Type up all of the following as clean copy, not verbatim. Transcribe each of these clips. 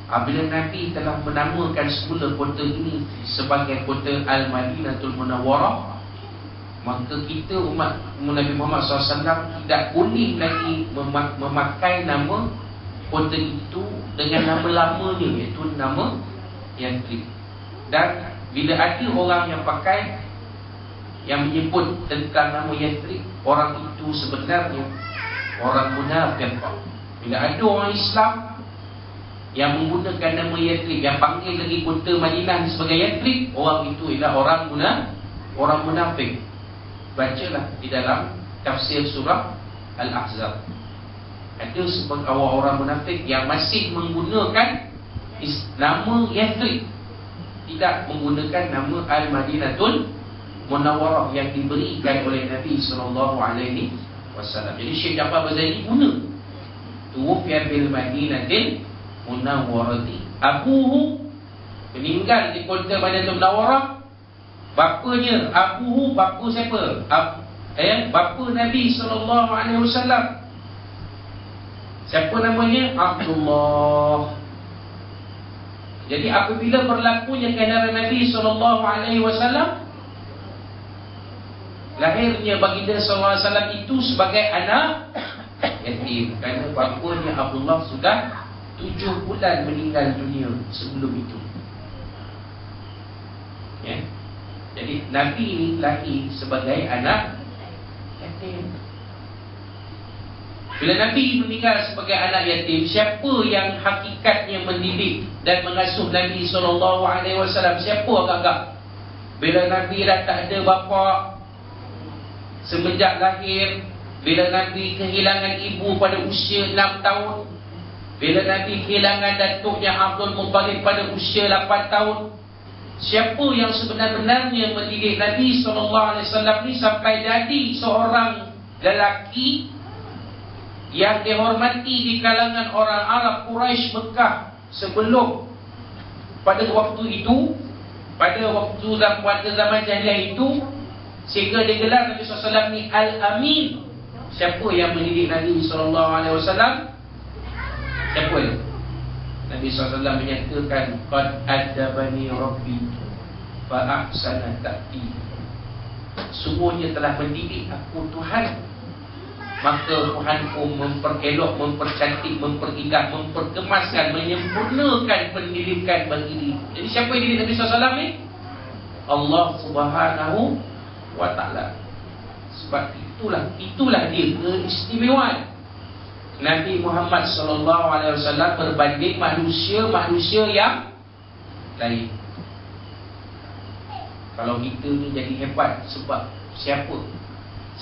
Apabila Nabi telah menamakan semula kota ini sebagai kota Al-Madinatul Munawwarah, maka kita umat Nabi Muhammad SAW tidak boleh lagi memakai nama kota itu dengan nama lamanya, iaitu nama Yathrib. Dan bila ada orang yang pakai, yang menyebut tentang nama Yathrib, orang itu sebenarnya orang munafik. Bila ada orang Islam yang menggunakan nama Yathrib, yang panggil lagi kota Madinah sebagai Yathrib, orang itu ialah orang munafik. Bacalah di dalam tafsir surah Al-Ahzab. Ada sebagian orang munafik yang masih menggunakan nama Yathrib, tidak menggunakan nama Al-Madinatul Munawwarah yang diberikan oleh Nabi SAW. Jadi Syekh Ja'far Bazali guna tuwfiya bil Madinatil Munawwarati. Abuhu meninggal di kota Madinatul Munawwarah. Bapanya Abuhu, bapa siapa? Bapa Nabi SAW. Siapa namanya? Abdullah. Jadi apabila berlakunya kehadiran Nabi SAW, lahirnya baginda SAW itu sebagai anak yatim, kerana bapanya Abdullah sudah 7 bulan meninggal dunia sebelum itu. Ya. Jadi Nabi ini lahir sebagai anak yatim. Bila Nabi meninggal sebagai anak yatim, siapa yang hakikatnya mendidik dan mengasuh Nabi SAW? Siapa agak-agak? Bila Nabi dah tak ada bapa semenjak lahir, bila Nabi kehilangan ibu pada usia 6 tahun, bila Nabi kehilangan datuknya Abdul Muttalib pada usia 8 tahun, siapa yang sebenar-benarnya mendidik Nabi SAW ni sampai jadi seorang lelaki yang dihormati di kalangan orang Arab Quraisy Mekah sebelum, pada waktu itu, pada waktu zaman jahiliah itu, sehingga digelar Nabi SAW ni Al-Amin. Siapa yang mendidik Nabi SAW? Siapa itu? Nabi SAW menyatakan, qad adabani Rabbi fa ahsana ta'dib. Sungguhnya telah mendidik aku Tuhan, maka Tuhanku memperelok, mempercantik, memperindah, memperkemaskan, menyempurnakan pendidikan bagi diri. Jadi siapa yang dididik Nabi SAW ni? Allah Subhanahu wa ta'ala. Sebab itulah dia keistimewaan Nabi Muhammad SAW berbanding manusia yang lain. Kalau kita ni jadi hebat sebab siapa?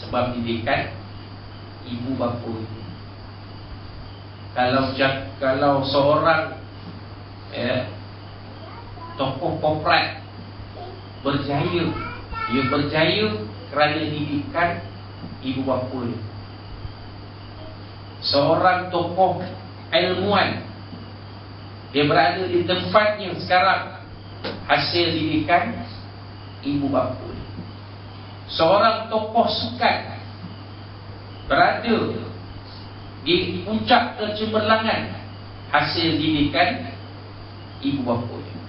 Sebab didikan ibu bapa. Kalau seorang tokoh korporat berjaya, dia berjaya kerana didikan ibu bapa dia. Seorang tokoh ilmuwan, dia berada di tempatnya sekarang hasil didikan ibu bapa dia. Seorang tokoh sukan berada di puncak kecemerlangan hasil didikan ibu bapa dia.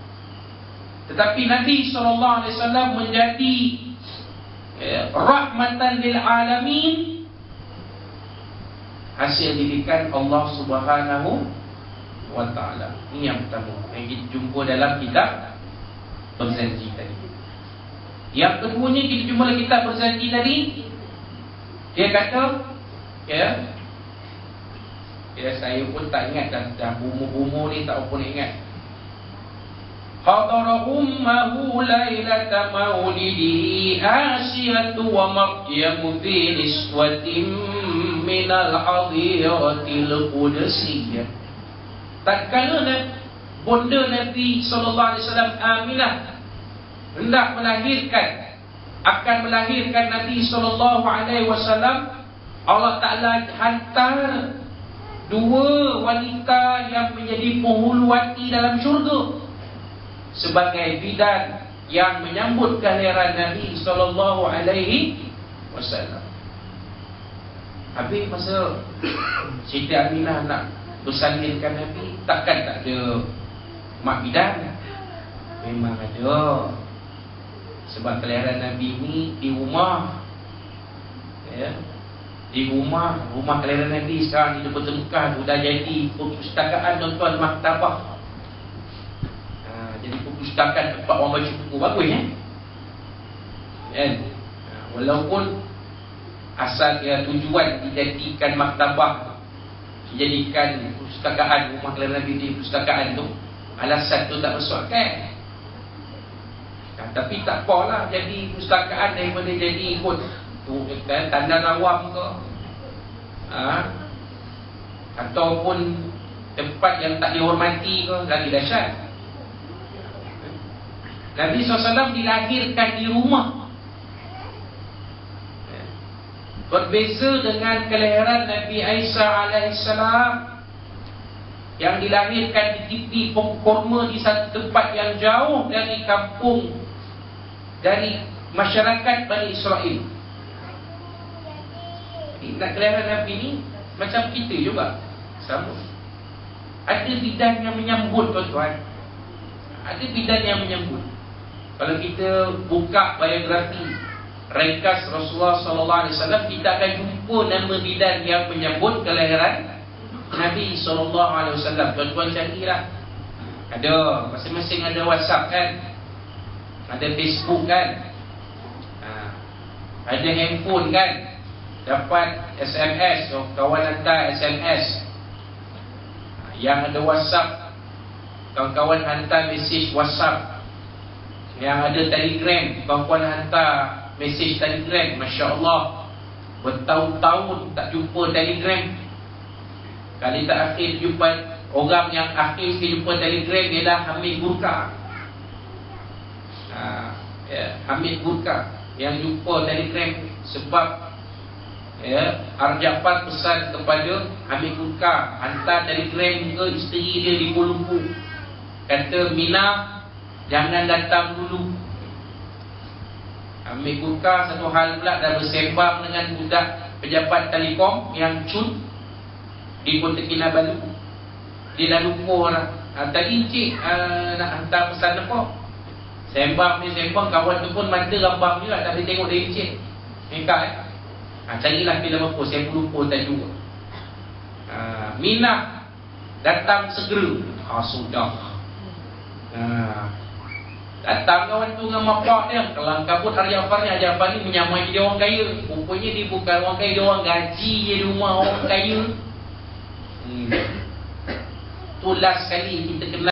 Tetapi Nabi SAW menjadi rahmatan lil alamin hasil didikan Allah Subhanahu wa ta'ala. Ini yang pertama yang kita jumpa dalam kitab Berzanji tadi. Yang keduanya kita jumpa dalam kitab Berzanji tadi. Dia kata, saya pun tak ingat dah umur ni tak apa nak ingat. Hadara ummahu lailata maulidihi Asiyatu wa Maryamu fi niswatin minal hadiratil qudsiyah. Tatkala bonda Nabi SAW Aminah hendak akan melahirkan Nabi SAW, Allah Ta'ala hantar 2 wanita yang menjadi penghuluwati dalam syurga sebagai bidan yang menyambut kelahiran Nabi SAW. Habis masa Siti Aminah nak bersalirkan Nabi, takkan tak ada mak bidan memang ada. Sebab kelahiran Nabi ni di rumah, ya, di rumah kelahiran Nabi sekarang di Kota Mekah tu dah jadi perpustakaan tuan-tuan, maktabah. Jadi perpustakaan tempat orang baca buku bagus, kan? Walaupun asal tujuan dijadikan maktabah, dijadikan perpustakaan, rumah kelahiran Nabi di perpustakaan tu, alasan tu tak masuk akal. Tapi tak apalah jadi perpustakaan daripada jadi ikut tu, kan, tandan awam ke, ataupun tempat yang tak dihormati ke, lagi dahsyat. Nabi SAW dilahirkan di rumah. Berbeza dengan kelahiran Nabi Isa alaihissalam yang dilahirkan di tepi kurma di satu tempat yang jauh dari kampung, dari masyarakat Bani Israel. Nak kelahiran Nabi ni macam kita juga, sama. Ada bidan yang menyambut, tuan-tuan. Ada bidan yang menyambut. Kalau kita buka biografi ringkas Rasulullah SAW, kita akan jumpa nama bidan yang menyambut kelahiran Nabi SAW. Tuan-tuan carilah. Ada, masing-masing ada WhatsApp kan, ada Facebook kan, ada handphone kan, dapat SMS, kawan hantar SMS. Yang ada WhatsApp, kawan-kawan hantar mesej WhatsApp. Yang ada Telegram, kawan-kawan hantar mesej Telegram. Masya Allah, bertahun-tahun tak jumpa Telegram. Kali tak akhir jumpa orang yang akhir jumpa Telegram ialah Hamid Burka. Hamid Burka yang jumpa Telegram sebab Arjafat pesan kepada Hamid Burka, hantar Telegram ke isteri dia di Kuala Lumpur, kata Mina jangan datang dulu. Hamid Burka satu hal pula dah bersembang dengan budak pejabat Telekom yang cun di Kota Kinabalu. Dia dah lupa lah. Tadi encik nak hantar pesan apa? Sembang ni sembang, kawan tu pun mata rambang juga, tak boleh tengok dari encik. Mengkat carilah filem apa, saya pun lupa tajuk. Mina datang segera. Sudah. Datang kawan tu dengan mapak dia, kelang kabut Arjafar ni menyamai dia orang kaya. Rupanya dia bukan orang kaya, dia orang gaji je di rumah orang kaya. Tu last kali kita kenal